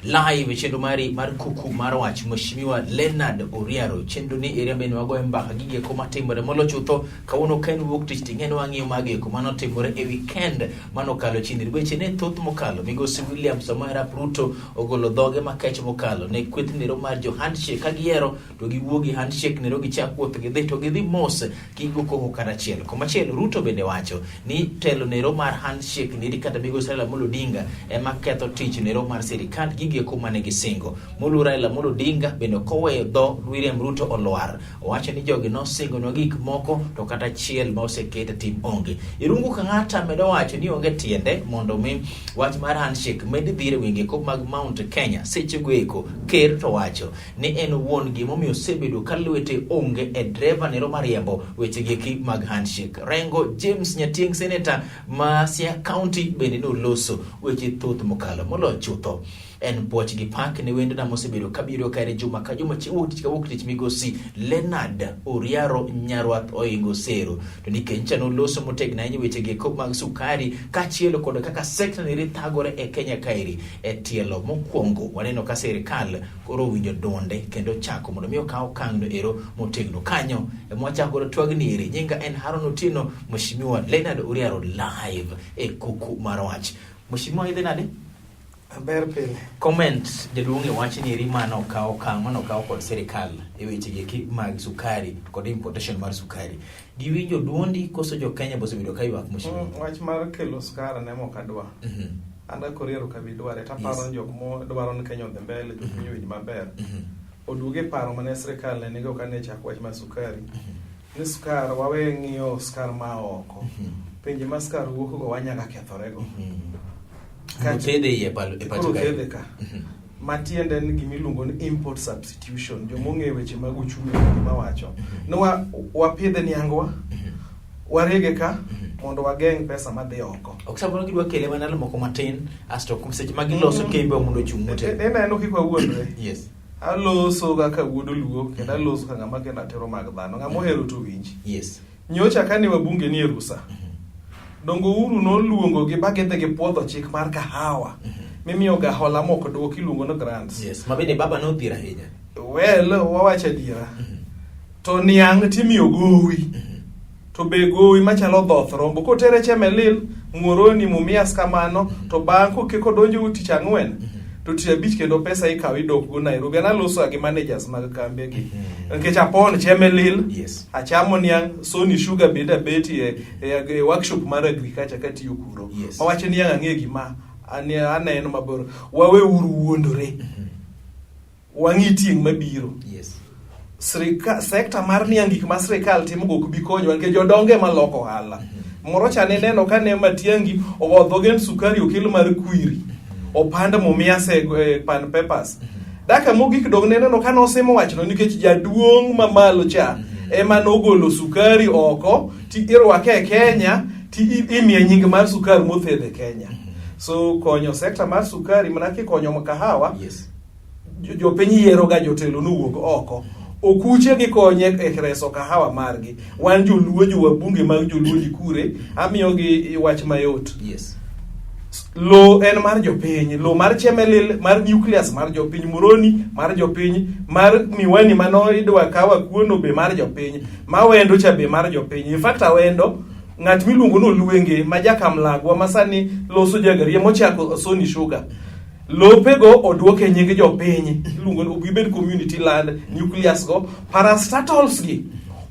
live chenro mari mar kuku mar wach Mheshimiwa Leonard Oriaro chenro ni area ben wago mbaka gige ko matimore molo chutho kawuono ken wuok tich ting'en wang'iyo mage ko mano timore e weekend mano kalo chini weche ne thoth mokalo migosi William Samoei Arap Ruto ogolo dhoge makech mokalo ne kweth nero mar jo handshake ka giero to giwuogi handshake nero gichak wuoth gidhi to gidhi mos kigo koko karachiel komachielo Ruto bende wacho ni telo nero mar handshake ni kata migosi Raila Amolo Odinga ema ketho tich nero mar sirikal gige kuma ne gisingo mulu Raila Amolo Odinga bende koweyo dho William Ruto olwar owacho ni jogi nosingo no gik moko to kata chiel ma osekete tim onge irungu ka ng'ata medo wacho ni onge tiende mondo mi wach mar handshake med dhire winge ko mag Mount Kenya seche goeko ker to wacho ni en wuon gimo miyo sebedo kalwete onge e driver nero mariembo weche geki mag handshake Rengo James Nyatieng senator ma Siaya County bende no loso weche thoth mokalo molo chutho en poch gi pak ne wendo na mosebedo kabiro kare juma ka juma wuok tich migosi Leonard Oriaro Nyarwath oingo sero to nikencha no loso motegna yenye weche ge ko mag sukari ka chielo kod kaka sector ni thagore e Kenya kairi e tielo mokwongo waneno ka serikal koro winjo donde kendo chako mondo miyo kaw kangno ero motegno kanyo e mwachako twagni ere nyinga en Haron Otieno Mheshimiwa Leonard Oriaro live e kuku marwach Mheshimiwa idhe nade ber pile comment jaduonge wacho ni rimano kawo kang mano kawo kod serikal e weche gi mag sukari kod importation mar sukari giwinjo duondi koso jo Kenya bosebedo kaywak Mheshimiwa wach mar kelo sukari ne mokadwa anda koriero kabidware taparo jok mo dwaro ni Kenya odhi mbele jok pinyo winj maber oduoge paro mane serikal ne nigo kane chak wach mar sukari ni sukari wawe ng'iyo sukari ma oko pinje ma sukari wuok go wanyaga kethorego kachede ye palo e pacho ka matiende ni gimiluongo ni import substitution jomong'e weche mag uchumi ma wacho no wapidhe niangwa warege ka mondo wageng pesa madhi oko oksaboro gidwa kele manalo moko matin asto kumseche magiloso kembe mondo chung mote eno kikwa wuondre yes aloso kaka wuodo luo kendo aloso ka ng'ama kenda tero mag dhano ng'ama ohero to winji yes nyocha kani wabunge ni rusa dongo uru no luongo gi bagedhe gi puodho chik mar kahawa mimiyo ga hola moko do kiluongo no grants yes mabende baba no thira hinya well wawacha dira to niang timiyo gowi to be gowi machalo dhoth rombo kotere Chemelil Muoroni Mumias kamano to banko kiko donjo utich ang'wen to tich abich kendo pesa ikaw idok go Nairobi ana loso gi managers mag kambe gi nikech apon Chemelil yes achamo niang Sony Sugar benda beti e workshop mar agriculture katiyo kuro yes. Wawacho niang ang'e gima aneno mabor wawe uru wuondore wangi tieng mabiro yes sekta mar niang gik ma sirikal timo go bi konyo nikech jodonge maloko hala moro cha ne neno kane Matiangi ogodho gen sukari okelo mar kwiri opanda Mumias pan papers daka mogik dong neno kano semo wachno nikech jaduong' mamalo cha ema nogolo sukari oko ti irwake e Kenya ti imiye nying mar sukari mothedhe Kenya so konyo sekta mar sukari manake konyo makahawa yes jopiny yiero ga jotelo nuwuok oko okuche gi konye e reso kahawa margi wan joluo jo wabunge mag joluo jikure amiyo gi wach mayot yes lo en mar jopiny lo mar Chemelil mar nucleus mar jopiny Muoroni mar jopiny mar Miwani mano idwa kawa kuono be mar jopiny mawendo cha be mar jopiny in fact awendo ng'at miluongo no Luenge ma jakamlagwa masani loso jagarie mochako Sony Sugar lopego oduoke nying jopiny iluongo no gibed community land nucleus go parastatals gi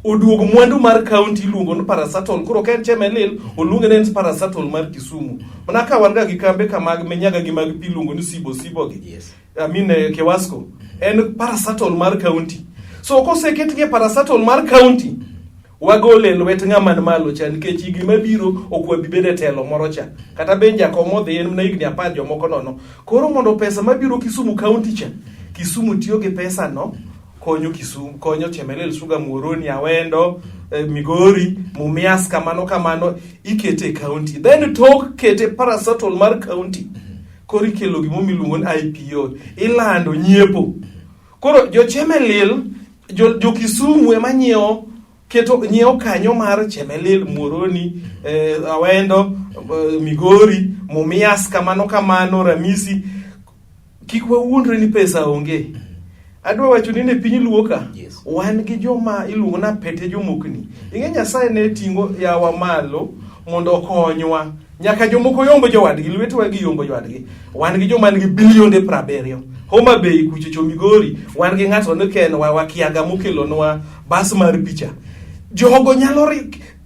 oduogo mwandu mar county iluongo no parastatal koro ken Chemelil oluongo ne parastatal mar Kisumu mana ka wan ga gi kambe kamag menyaga gi mag piluongo ni sibo gi yes Kewasco en parastatal mar county so koseket gi parastatal mar county wagole lwet ng'ama malo cha nikech igi mabiro okwa bibede telo moro cha kata benja komodhi en na igni 10 jomoko nono koro mondo pesa mabiro Kisumu county cha Kisumu tiyo gi pesa no konyo Kisumu konyo Chemelil Sugar Muoroni Awendo Migori Mumias kamano ikete county then tok kete parastatal mar county kori kelo gimo miluongo ni IPO ilando nyiepo koro jo Chemelil jo Kisumu ema nyiewo keto nyiewo kanyo mar Chemelil Muoroni Awendo Migori Mumias kamano Ramisi kik wawuondre ni pesa onge. Adwa wacho ni ne piny luoka, Yes. wan gi joma iluongo na pete jomokni. Ing'e Nyasaye ne tingo yawa malo mondo okonywa. Nyaka jomoko yombo jowadgi, lwetwa gi yombo jowadgi. Wan gi joma nigi bilionde 70. Homa Bay kuchocho Migori, wan gi ng'ato ne ken wakiaga mokelonwa bas mar picha. Jogo nyalo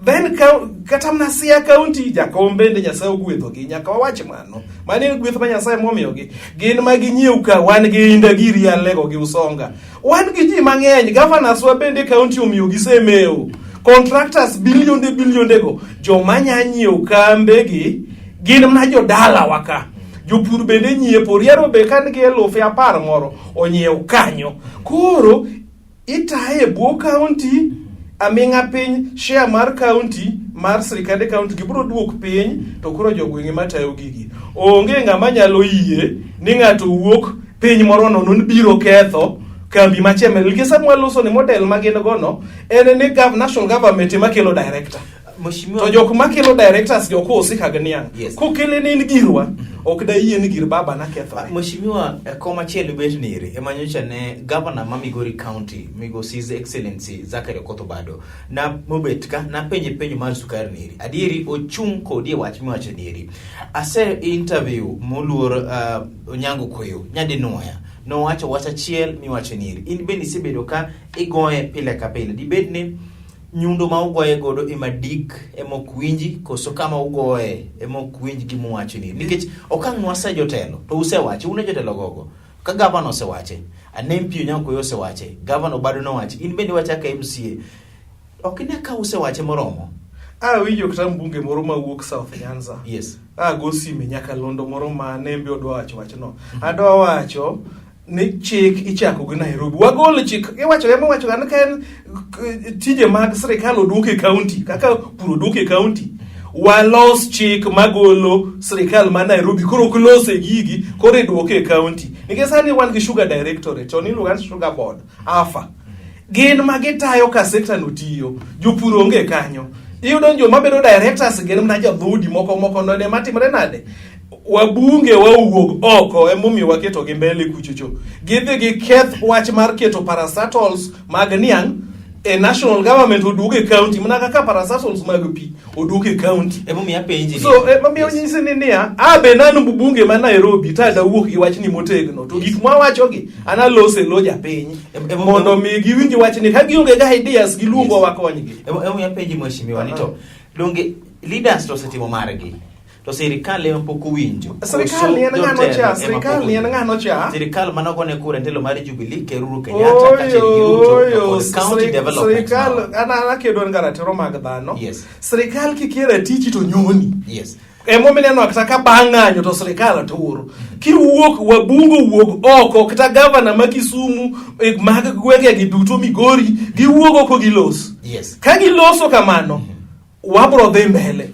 then kata mana Siaya County jakom bende Nyasaye ogwedhogi, nyaka wawach mano. Mano en gweth ma Nyasaye momiyogi. Gin ma ginyiew ka, wan gi Indagiri Alego gi Usonga. Wan gi ji mang'eny, governors wa bende county omiyo gisemeo. Contractors bilionde go, joma nyanyiew kambegi gin mana jodala waka. Jopur bende nyiepo, riero be kan gi 10,000 moro onyiew kanyo. Koro itaye bwo county aming'a piny share mar county mar sirikande county gibro duok piny, to koro jogweng'e matayo gigi onge ng'ama nyalo yie ni ng'ato wuok piny moro nono biro ketho kambi machemel. Nikech mwaloso ni model magin gono en ni national government makelo director. To jok makelo directors joko osikaga niang'. Yes. Kokele ni girwa ok da yie ni gir baba na ketho. Mheshimiwa koma chielo bet nire emanyocha ne governor ma Migori County Migosi His Excellency Zachary Okoth Obado na mobet ka na penjo mar sukari niri adieri ochung kodi wach miwacho niri ase interview moluor Onyango Koyo nyadi noya no wacho wach achiel miwacho niri in bende isebedo ka igoye pile ka pile dibed ni nyundo ma ugoye godo emadik emokwinji koso kama ugoye emokwinji gi muwacho niri nikech okang' nwasa jotelo to usewache une jotelo gogo ka governor osewache anempi Onyango Koyo osewache governor Obado nowache in bende wacha ka MCA okine ka usewache moromo. Winjo kata mbunge moro ma wuok South Nyanza. Yes. Go sime nyaka londo moro ma nembe odwa wacho no. Adwa wacho ni chik ichako gi Nairobi. Wagol chik iwacho kan ken tije mag sirikal oduoke county kaka puro duoke county. Walos chik magolo sirikal ma Nairobi koro klose gigi koro duoke county. Nikech sani wan gi sugar directorate to niluongo ni sugar board AFA. Gin magitayo ka sector notiyo. Jopur onge kanyo. Iyudo joma bedo directors gin mana jadhudi moko none matimre nade. Wabunge wauog oko emomiyo waketo gi mbele kuchocho. Gidhi gi keth wach mar keto parastatals mag niang' national government oduoke county mana kaka parastatals mag pi oduoke county. Emomiyo penji ni. So emomiyo nyisi ni niya be nanu bunge ma Nairobi tada wuok gi wach ni motegno to gik mwa wacho gi analose loja piny mondo mi giwinji wach ni ka gionge ga ideas giluongo wakonygi. Emomiyo penji mheshimiwa ni to donge leaders to setimo margi to sirikal ema pok owinjo. Sirikal ni en ng'ano cha. Sirikal manogone kura ndelo mar Jubilee Keruru Kenyatta kachel gi Ruto to county development. Sirikal ana kedo ngaratero mag dhano. Yes. Sirikal kikiera tiji to nyoni. Yes. Emomineno kata ka bang'anyo to sirikal turo. Kiwuok wabungo wuok oko kata governor ma Kisumu mag gwenge gi duto Migori giwuok oko gilos. Yes. Ka giloso kamano wabro dhi mbele.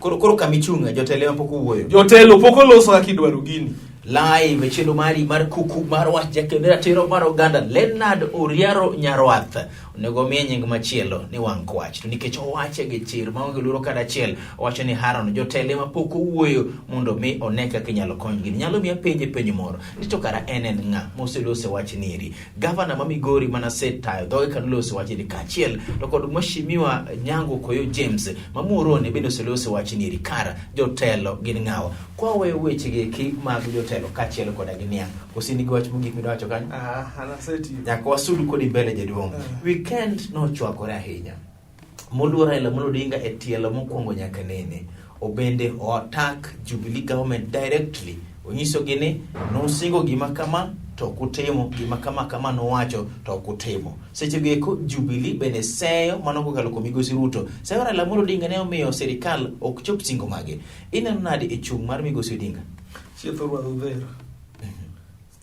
Koro kamichunga jotelo ema pok owuoyo. Jotelo pok oloso kaka idwaro gini. Live chendo mari mar kuku mar wach jakendera tero mar oganda Leonard Oriaro Nyarwath onego miye nying machielo ni wang' kwach to nikech owache gi chir maonge luoro kada achiel owacho ni Haron jotelo ma pok owuoyo mondo mi one kaka inyalo konygi. Nyalo miya penjo moro ni to kara en ng'a moselose wach niri governor ma Migori mana setayo dhoge kan lose wach ni kachiel to kod mheshimiwa Onyango Koyo James mamurone bende oselose wach niri kara jotelo gin ng'awa kwa weche gi mag jotelo kachiel koda gi niang' osini gi wach mogik midwacho kanyo. Anaseti nyaka wasudu kodi mbele jaduong'. Weekend no chwakore ahinya moluor Raila Amolo Odinga e tielo mokwongo nyaka nene obende oattack Jubilee government directly onyiso gini nosingo gima kama to kutimo gima kama nowacho to kutimo seche geko Jubilee bende seyo manoko kalo Migosi Ruto seyo Raila Amolo Odinga ne omiyo serikal ok chop singo mage ineno nade e chung mar Migosi Odinga chietho ruadho dhero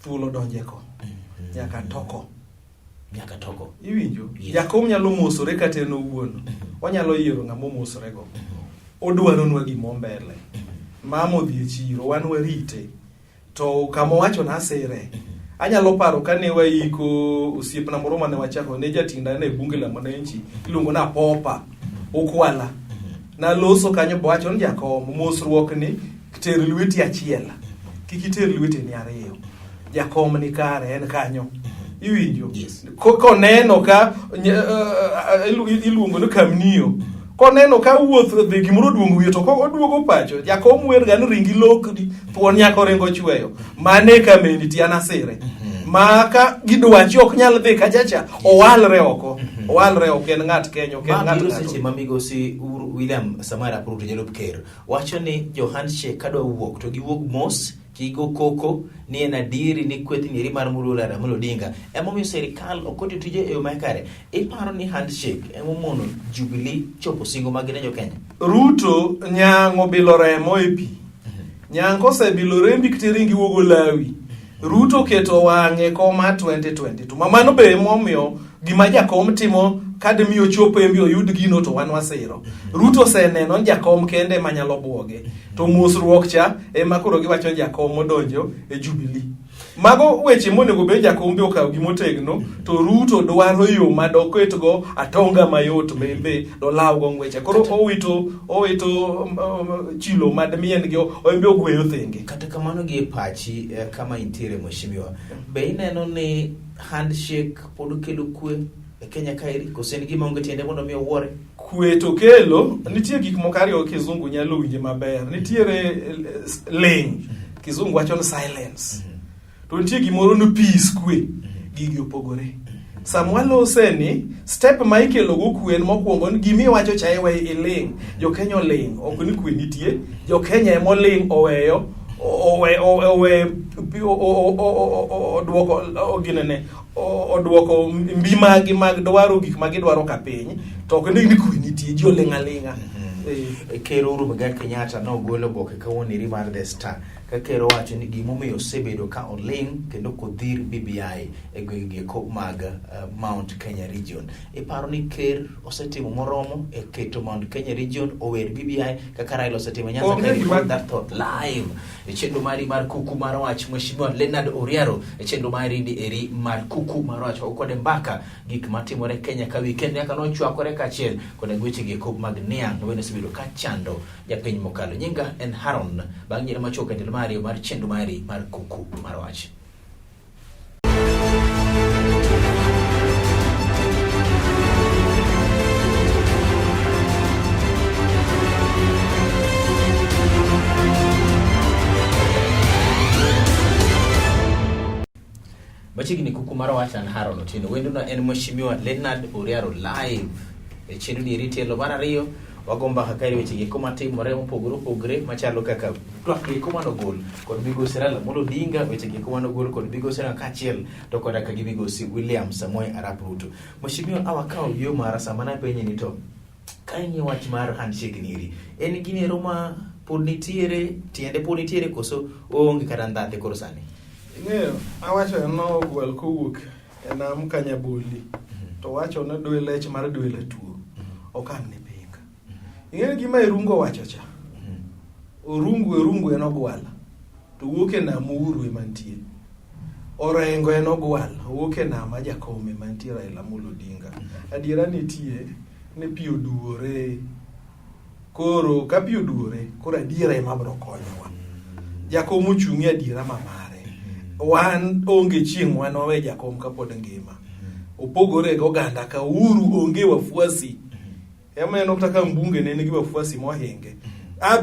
thuolo donjeko nyaka toko iwinjo. Yes. Jakom nyalo mosore kata en owuon onyalo yiero ng'ama omosore go odwaronwa gimo mbele mamo dhi e chiro wan warite to kama wacho na sere anyalo paro kane waiko osiepna moro mane wachako ne jatinda ne bunge la mwananchi iluongo na Popa Okwala na loso kanyo bawacho ni jakom mosruok ni ter lweti achiel kik iter lweti ni ariyo jakom ni kare en kanyo iwinjo Yes. koneno ka iluongo ni kamnio koneno ka wuoth dhi gimoro duongo wiye to oduogo pacho jakom wer gan ringi lokni thuon nyako rengo chweyo mane kameni tiana sire maka gidwachi ok nyal dhi kachacha owalre oko en ng'at Kenya ok en ng'at Biro seche ma migosi William Samoei Arap Ruto jalup ker wacho ni jo handshake kadwa wuok to giwuok mos kigo koko ni en adieri ni kwethni eri mar Muluola Ramogi Odinga emomiyo sirikal okoti tije e yo makare. Iparo ni handshake emomono Jubilee chopo singo mag jo Kenya? Ruto nyang' obilo remo e pi nyang' kosebilo rembi kitiringi wuogo lawi Ruto keto wang'e koma 2022 mamano be momiyo gima jakom timo kad miyo chopo embi oyud gino to wan wasiro. Ruto seneno jakom kende manyalo buoge to mosruok cha ema koro giwacho jakom modonjo e Jubilee. Mago weche monego be jakom be okaw gimotegno to Ruto dwaro yo madoketgo atonga mayot bembe do lawgo ngweche koro owito chilo madmien gi oyembe ogweyo thenge. Kata kamano gi pachi kama intiere mheshimiwa be ineno ni handshake pod kelo kwe e Kenya kaeri kosen gima onge tiende mondo mi owuore kwe to kelo nitie gik moko ariyo kizungu nyalo winje maber nitiere ling kizungu wacho ni silence to nitie gimoro no peace kwe gigi opogore samwalose ni step ma ikelo go kwen mokwongo ni gimi wacho cha ewe iling jo Kenya ling ok ni kwe nitie jo Kenya emo ling oweyo odwoko mbimagi mag dwaro gik magidwaro ka piny to ok ni kwe nitie ji oling'aling'a. Ker Uhuru Muigai Kenyatta nogolo oboke kawuono eri mar The Star ka ker owacho ni gimomiyo osebedo ka oling kendo kodhir BBI e gwenge mag Mount Kenya region. Iparo ni ker osetimo moromo e keto Mount Kenya region ower BBI kaka Raila osetimo Nyanza ka that thought live e chenro mari mar kuku mar wach mheshimiwa Leonard Oriaro e chenro mari di eri mar kuku mar wach okode mbaka gik matimore Kenya ka weekend yaka no chwakore kachiel kod gweche gi mag niang wene sebedo ka chando japiny mokalo. Nyinga en Haron bang' nyira machoka ndel mari mar chenro mari mar kuku mar wach. Machigni kuku mar wach an Haron Otieno wendo na en mheshimiwa Leonard Oriaro live e chenro ni ritielo mar ariyo wagomba kakari weche gi kuma timore mopogore machalo kaka twak gi kuma no gol kod migosi Raila Amolo Odinga weche gi kuma no gol kod migosi kachiel to kod ka gi migosi William Samoei Arap Ruto. Mheshimiwa awakao yo mar samana penye ni to kaini wach mar handshake niri en gini roma pod nitiere tiende pod nitiere koso onge kata ndate koro sani. Ng'eyo awacho no gwel kowuok e nam Kanyaboli to wacho ne dwe lech mar dwe la tuo okang ne pinga. Ing'eyo gima Irungo wacho cha Orungu en ogwala to wuok e nam Uhuru emantie Orengo en ogwala wuok e nam Jakom emantie Raila Amolo Odinga. Adiera nitie ne pi oduore koro ka pi oduore koro adiera ema bro konyowa Jakom ochung'i adiera mamare wan onge chieng' wan wawe Jakom kapod ngima opogore go ganda ka Uhuru onge wafuasi ema en okta ka mbunge ne nigi wafuasi mohinge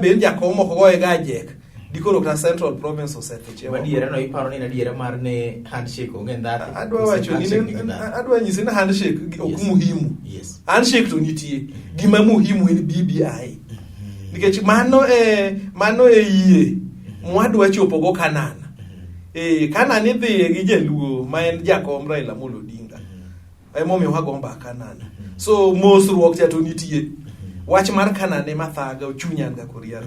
ben Jakom ok goye gajek dikoro ka Central Province osetheche adiera no iparo ni adiera mar ne handshake onge ndate adwa wacho ni adwa nyisi na handshake ok muhimu. Yes. Handshake to nitie gima muhimu en BBI nikech mano e yie mwadwa chopo go Kanana Kanana idhi gi jaluo ma en Jakom Raila Amolo Odinga emomiyo wagomba Kanana so mosruok cha to nitie wach mar Kanana ema thaga chunyan ga Oriaro.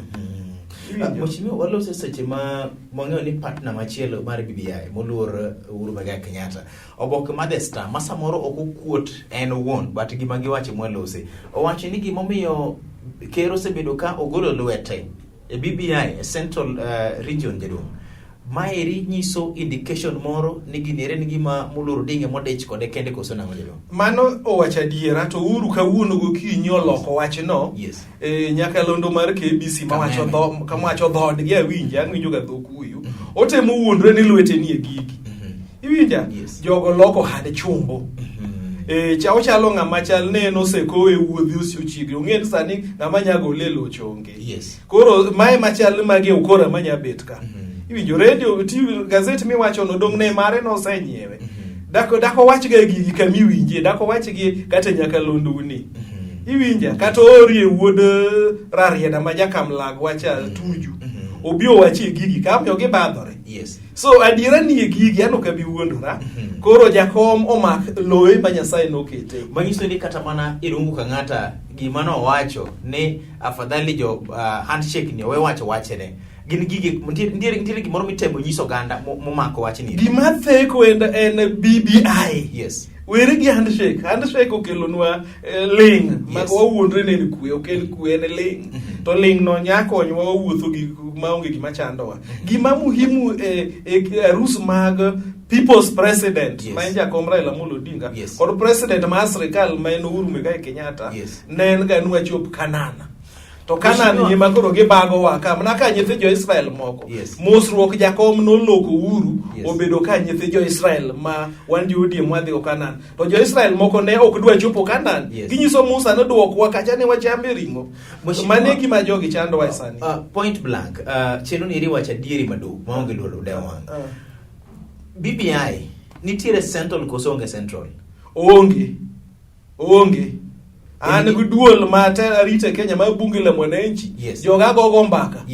Mheshimiwa walose seche ma mong'eyo ni partner machielo mar BBI moluor Uhuru Muigai Kenyatta oboke mar The Star ma samoro ok okuot en owuon but gima giwacho mwalose owacho ni gimomiyo ker osebedo ka ogolo lwete e BBI Central Region jaduong' maeri nyiso indication moro ni ginere ni gima Muluor Odinga modich kode kende koso nango jaduong'. Mano owacho adiera to Uhuru kawuono gokinyi oloko wachno. Yes. Nyaka londo mar KBC mawacho dhod gi awinjo ga dhok uyu otemo wuondre ni lwete ni e gigi. Iwinja? Yes. Jogo loko hade chumbo. Chao chalo ng'ama chal ne no seko e wuodhi osiochigi. Ong'e sani ng'ama nyago lelo chonge. Yes. Koro mae machal mage ukora manya bet ka. Iwinjo radio TV gazeti miwacho no dong ne mare no osenyiewe. Dako wach ga gigi kami winje, dako wach gi kata nyaka londuni. Iwinja kata orie wuod rarieda ma jakamlag wacha tuju. Obio wachi gigi kamyo gi badhore. Yes. So adiera ni gigi ano kabi wuondora. Koro jakom omak loe ma Nyasaye nokete. Manyiso ni kata mana irungu ka ng'ata gima no wacho ni afadhali jo handshake ni we wacho wachene. Gin gigi ntiere gimoro mitemo nyiso ganda momako wachni. Gima theko en BBI. Yes. Were gi handshake okelonwa ling ma wawuondre ne kue okel kue ne ling to ling no nyakonywa wawuotho gi maonge gima chandowa. Gima muhimu arus mag people's president ma en jakom Raila Amolo Odinga kod president ma sirkal ma en Uhuru Muigai Kenyatta ne en ganwa chop Kanana. To Kanana ni makoro gibago wa kamna ka nyithi jo Israel moko. Mosruok jakom no loko Uhuru obedo ka nyithi jo Israel ma wan judi mwadhi o Kanana. To jo Israel moko ne ok dwa chopo Kanana. Ginyiso Musa no duokwa kacha ne wachambe ringo. Mane gima jogi chando wa sani. Point blank. Cheno ni riwacha dieri madu maonge lolo dewan. BBI nitiere central koso onge central. Onge. An guduol mate arite Kenya ma bunge la mwananchi. Joga gogo mbaka.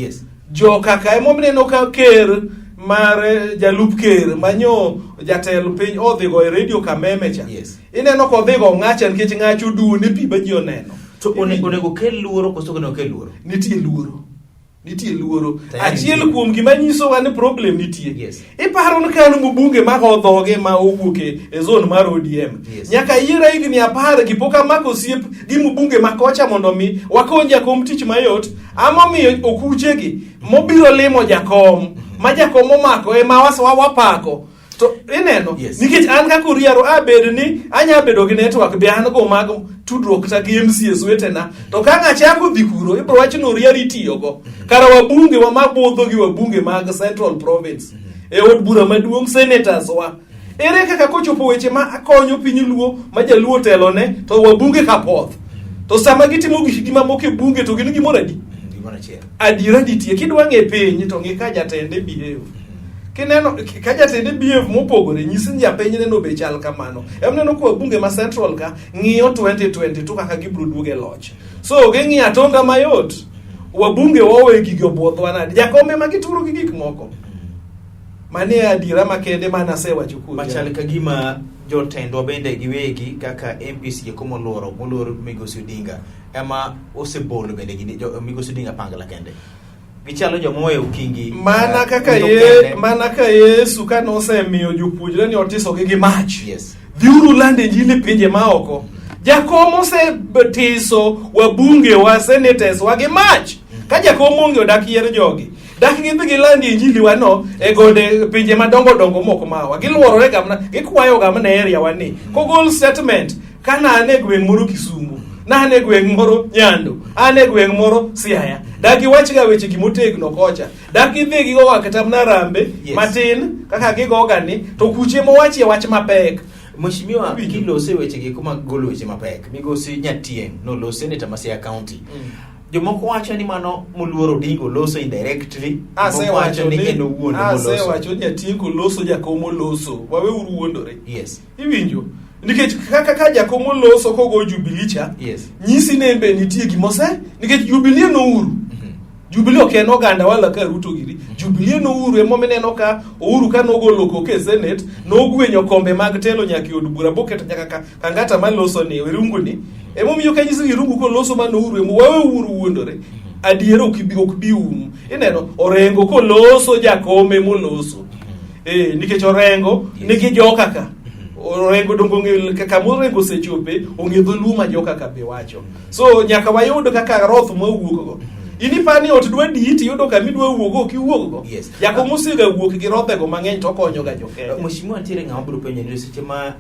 Joka ka emomneno ka ker mar jalup ker manyo jatelo piny odhi go e radio Kameme cha. Ineno ko odhi go ng'acha nikech ng'acho duone pi ba ji oneno. To onego kel luoro koso onego kel luoro. Nitie luoro. Achiel kuom gima nyiso wa ni problem nitie. Iparo ni kan mbunge ma odhoge ma owuoke e zone mar ODM. Nyaka yira higni 10 gipoka mako siep gi mbunge makocha mondo mi wakon jakom tich mayot. Ama mi okuchegi mobiro limo jakom ma jakom omako ma wapako. To ineno nikech an ka kuriaro abed ni anya bedo gi network be an go mag tudruok ta gi MCS wetena to ka ng'achako dhi kuro ibro wach no riari tiyogo kara wabunge wa mabudho gi wabunge mag Central Province e od bura maduong' senators wa ere kaka kochopo weche ma akonyo piny luo ma jaluo telo ne to wabunge kapoth to sama gitimo gik gima moke bunge to gin gimoro adiera ditie kidwa ng'e piny to ng'e ka jatende behave. Kineno ka jatende behave mopogore nyisi japeny neno be chal kamano. Emneno ko bunge ma Central ka ng'iyo 2022 kaka gibro duoge loch. So geng'i atonga mayot. Wabunge wawe gigo bodhwa nadi. Jakome ma gituro gi gik moko. Mane adira makende mana sewa chukuru. Machal ka gima jotendwa bende giwegi kaka MPC komo loro Migosi Odinga ema osebolo bende gi Migosi Odinga pangala kende. Gichalo jomoe ukingi mana ka Yesu kano osemiyo jopuonjre ni otiso gi mach. Dhiuru lande injili pinje maoko. Jakomo osetiso wabunge wa senators wa gi mach. Ka jakomo onge odak yier jogi. Dak gidhi gi lande injili wano e gode pinje madongo moko mawa. Giluorore gamna gikwayo gamna area wani. Kogol statement kana ane gweng' moro Kisumu. Na ane gweng' moro Nyando. Ane gweng' moro Siaya. Dagi wachiga weche gimotegno kocha. Dagi dhi gigo kata mna rambe matin kaka gigo gani to kuche mowachi wach mapek. Mheshimiwa kilose weche gi kuma golo weche mapek. Migosi Nyatieng no lo senator ma Siaya County. Jomoko wacho ni mano muluoro Odinga loso indirectly. Wacho ni eno wuondo moloso. Wacho Nyatieng loso jakomo loso. Wawe uru wuondore. Iwinjo. Nikech kaka jakomo loso kogo Jubilee cha. Nyisi nembe nitie gimose nikech Jubilee no uru. Jubilee ok no ganda wala ka Ruto giri. Jubilee no uru emomeneno ka Uhuru ka no golo koke Senate no gwenyo kombe mag telo nyaki od bura boket nyaka kangata maloso ni irungu ni. Emomiyo ka nyisi irungu ko loso man uru emo wawe uru wuondore. Adiero okbi ineno orengo ko loso jakome moloso. Nikech orengo nigi joka ka. Orengo dongo ngel kaka morengo sechope onge dhuluma joka ka be wacho. So nyaka wayud kaka roth mawuok go. Ini pani ot dwa diiti yudo ka midwa wuogo kiwuogo go. Jakomo siga wuok gi rodhe go mang'eny to konyo ga jokenya. Mheshimiwa ntiere ng'ama biro penjo ni seche ma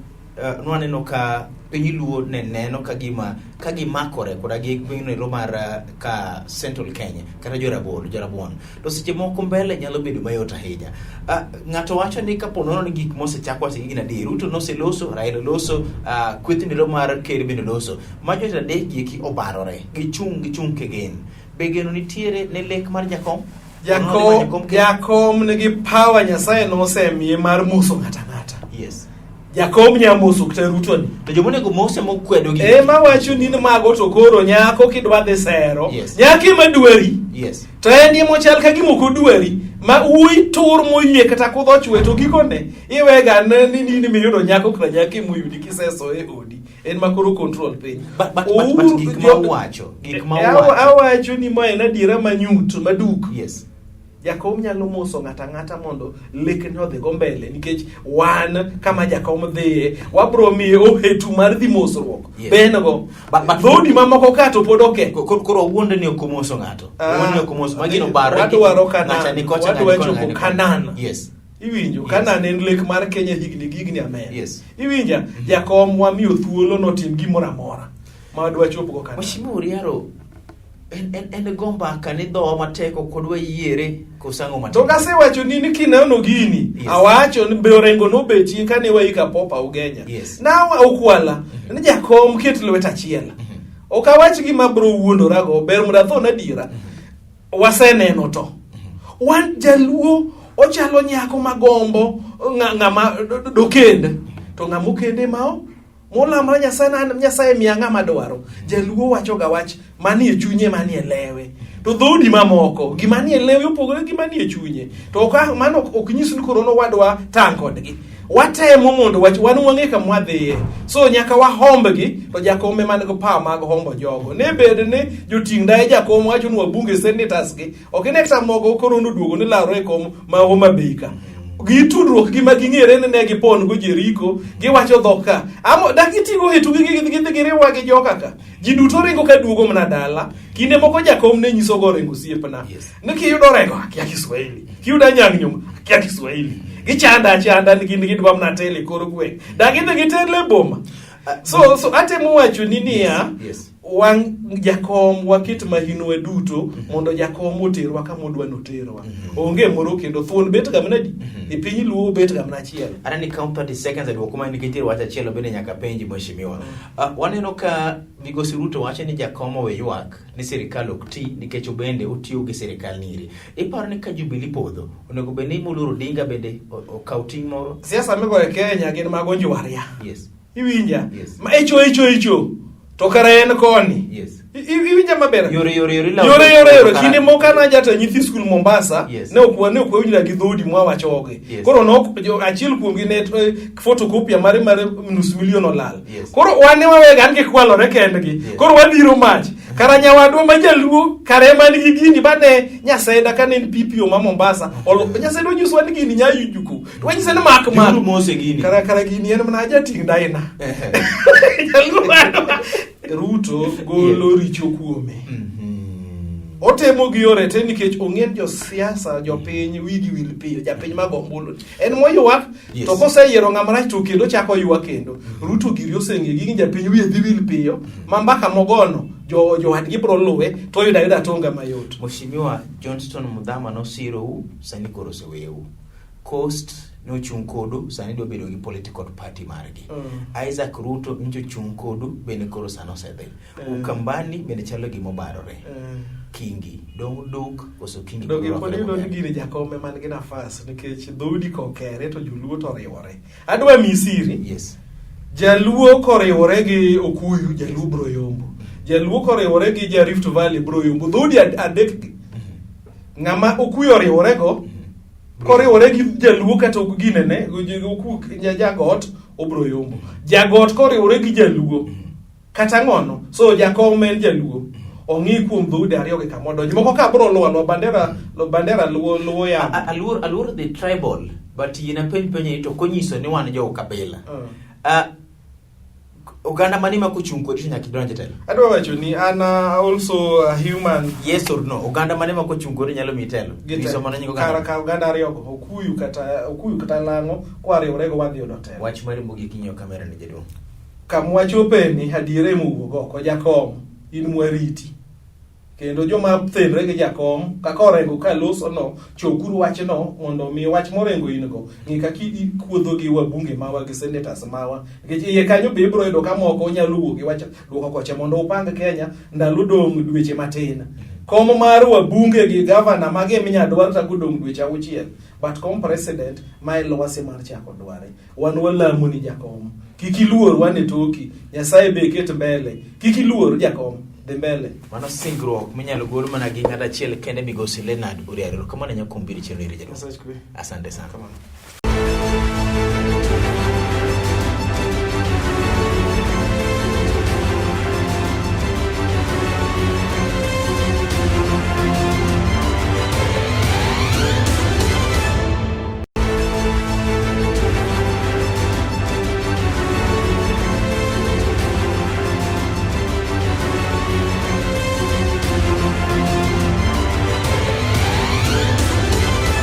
nwaneno ka piny luo neno ka gimakore koda gi gweng'no mar ka Central Kenya kata Jorabuon to seche moko mbele nyalo bedo mayot ahinya. Ng'ato wacho ni kapo nono ni gik mosechakwa gin adier, Ruto noseloso, Raila loso, kwethindiro mar Ker bende loso, majo adek gi obarore gichung' kegen. Be geno nitiere ne lek mar jakom? Jakom nigi power Nyasaye nosemiye mar muso ng'ata. Yes. Jakom nyamuso kata Ruto ni. To jomonego mose mokwedo gi. Ma wacho ni mago to koro nyako kidwa dhi sero. Yes. Nyaki madwari. Yes. To en mochal ka gimoko dwari. Ma uyi tur moyie kata kudho chwe to gikone. Iwega ni miyudo nyako kata nyaki muyudi kiseso e odi. En makoro control piny. But gik ma wacho. Awacho ni ma en adiera manyut maduk. Yes. Jakom nyalo moso ng'ata mondo lekne odhi go mbele nikech wan kama jakom dhiye wabro miye ohetu mar dhi mosruok. Yes. Bengo dhodi mamoko ka to pod oke koro wuonde ni okomoso ng'ato wuonde ni okomoso magino baro wadwaro Kanan Kanan. Yes. Iwinjo. Yes. Kanan en lek mar Kenya higni amen. Yes. Iwinja. Jakom wamiyo thuolo notim gimoro amora ma wadwa chopo go Kanan. Mheshimiwa Uriaro en gomba kanidho mateko kodwa yiere kosango mateko. To kasewacho ni kineno gini. Yes. Awacho ni beorengo no beti kane waika popa ugenya. Yes. Na okwala ni jakom ket lwet achiel. Okawach gima bro wuondora go ber muda tho na dira. Waseneno to. Wan jaluo ochalo nyako magombo ng'ama dokend. To ng'ama okende mao molamra Nyasaye miya ng'ama dwaro. Jaluo wacho ga wach manie chunye manie lewe. To dhodi mamoko gimanie lewe opogore gimanie chunye. To mano ok nyis ni korono wadwa tang kodgi. Watemo mondo wan wang'e kama wadhiye. So nyaka wahombgi to jakom man go pa mag hombo jogo. Ne bed ne joting dai jakom wacho ni wabunge senators gi. Ok nek tamogo korono duogo ni laro e kom ma Homa Bay ka. Gitudruok gi maging'ere ne gipon go Jeriko giwacho dhoka amo dakitigo hetugi giriwa gi joka ka ji duto ringo ka duogo mna dala kinde moko jakom ne nyiso go rengo siepna. Yes. Ne kiyudo rengo kia Kiswahili kiyuda nyang nyum kia Kiswahili gichanda ni gin gidwa mna tele koro gwe dakidhi gitele boma. So atemo wacho ni niya. Yes. Wang jakom waket mahino duto mondo jakom oterwa kama odwa noterwa. Onge moro kendo thuon bet ga mnadi e piny luo bet ga mna chiel. Ara ni count 30 seconds adwo kuma nikitiere wacha chielo bende nyaka penji mheshimiwa. Waneno ka Migosi Ruto wacho ni jakom we ywak ni sirikal ok ti nikech obende otiyo gi sirikal niri. Iparo ni ka Jubilee podho onego bende Mulu Odinga bende okauting moro. Siasa mego e Kenya gin magonjo waria. Yes. Iwinja. Yes. Ma echo. To kara en koni. Yes. Iwinja maber. Yore kinde mokana jata nyithi skul Mombasa. Yes. Ne okwawinjira gi dhodi mwa wachoge. Yes. Koro achiel kuom gi ne photocopy mare nus milion olal. Yes. Koro wane wawega ange kwalore kendgi. Yes. Koro wadhiro mach. Kara nyawadwa ma jaluo kare man gi gini bane Nyaseda kane en PPO ma Mombasa. Nyaseda onyiswa ni gini nyayujuku. To wanyise ni mak. Kuru mose gini. Kara gini en mana jating daina. Ruto golo richo kuome. Otemo gi yore te nikech ong'en jo siasa jopiny wigi wil piyo japiny magombulu. En moywak. Yes. To koseyiero ng'ama to kendo chako ywak kendo. Ruto giri oseng'e gi japiny wiye dhi wil piyo mambaka mogono jo wadgi bro luwe to yuda tonga mayot. Mheshimiwa Johnston Muthama nosiro sani koro seweu. Coast no chung kodu sani do bedo gi political party margi. Isaac Ruto njo chung kodu bene koro sano sedhe. Ukambani bene chalo gi mobarore. Kingi dog oso Kingi dogi podi do gire jakome man gi nafas nikech dhodi kokere to joluo to riwore. Adwa misiri. Yes. Jaluo koriwore gi Okuyu jaluo bro yombo. Jaluo koriwore gi ja Rift Valley bro yombo. Dhodi adek gi. Ng'ama Okuyu riwore go koriwore gi jaluo kata ginene jagot obro yombo. Jagot koriwore gi jaluo kata ngono. So jakom en jaluo. Ongi kuom dhudi ariyo gi kamodo. Moko ka bro luo bandera luo ya. Alur the tribal but yina penye to konyiso ni wan jo kabila. oganda mani ma kuchung kodi to nyaka idonje telo. Adwa wacho ni an also a human. Yes or no? Oganda mani ma kuchung kodi nyalo mi telo. Iso mana nyingo kara ka oganda ariyo go okuyu kata lango kwariwre go wadhi yudo telo. Wach mari mugi kinyo kamera ni jaduong. Kamwachope ni adiere muwuok oko jakom in mwariti. Kendo joma thenre gi jakom kaka orengo ka loso no chokuru wach no mondo mi wach morengo in go ngi kaka kuodho gi wabunge mawa gi senators mawa nikech iye kanyo be ibro yudo ka moko nyalo wuok gi wach duoko koche mondo upang Kenya ndalo dong dweche matin. Kom mar wabunge gi governor mage minyadwar ta godong dweche 6 but kom president ma lwasi mar chako dware wan walamo ni jakom kiki luor wane toki Nyasaye be ket mbele kiki luor jakom de mbele mano singruok minyalo gol mana gi ng'ata achiel kende migosi Leonard Uriaro kamano nyakumbiri chelo ire jaduong. Asante sana.